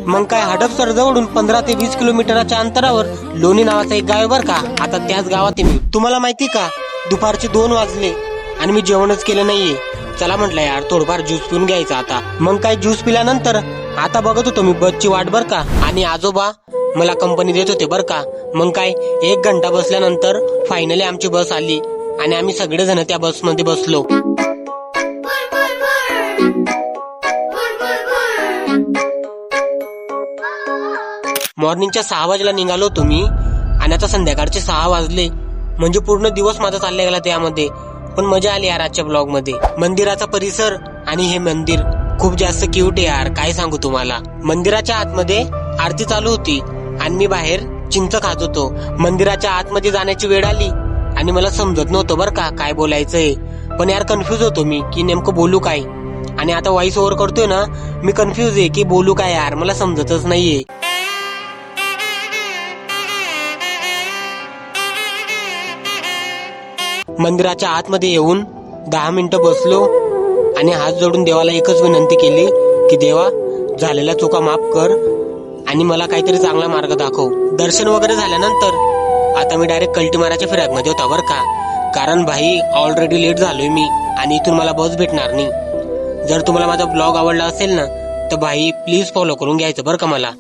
मग काय हडपसर जवळून 15 ते 20 किलोमीटरच्या अंतरावर लोणी नावाचा एक गाव आहे बरं का. आता त्याच गावात आहे मी. तुम्हाला माहिती का, दुपारचे 2 वाजले आणि मी जेवणच केलं नाहीये. चला म्हटलं यार थोडंफार ज्यूस पिऊन घ्यायचा आता. मग काय ज्यूस पिल्यानंतर आता बघत होतो मी बसची वाट बर का. आणि आजोबा मला कंपनी देत होते बर का. मग काय 1 घंटा बसल्यानंतर फायनली आमची बस आली आणि आम्ही सगळेजण त्या बसमध्ये बसलो. मॉर्निंगच्या 6 वाजेला निघालो होतो मी आणि आता संध्याकाळचे 6 वाजले. म्हणजे पूर्ण दिवस माझा चालला गेला त्यामध्ये. पण मजा आली यार आजच्या ब्लॉग मध्ये. मंदिराचा परिसर आणि हे मंदिर खूप जास्त क्यूट आहे यार, काय सांगू तुम्हाला. मंदिराच्या आतमध्ये आरती चालू होती आणि मी बाहेर चिंच खात होतो. मंदिराच्या आतमध्ये जाण्याची वेळ आली आणि मला समजत नव्हतं बरं का काय बोलायचंय. पण यार कन्फ्युज होतो मी की नेमकं बोलू काय. आणि आता व्हॉइस ओव्हर करतोय ना, मी कन्फ्युज आहे की बोलू काय यार, मला समजतच नाहीये. मंदिराच्या आतमध्ये येऊन 10 मिनिटं बसलो आणि हात जोडून देवाला एकच विनंती केली की देवा झालेल्या चुका माफ कर आणि मला काहीतरी चांगला मार्ग दाखव. दर्शन वगैरे झाल्यानंतर आता मी डायरेक्ट कल्टीमाराच्या फिराकमध्ये होता बरं का. कारण भाई ऑलरेडी लेट झालोय मी आणि इथून मला बस भेटणार नाही. जर तुम्हाला माझा ब्लॉग आवडला असेल ना तर भाई प्लीज फॉलो करून घ्यायचं बरं का मला.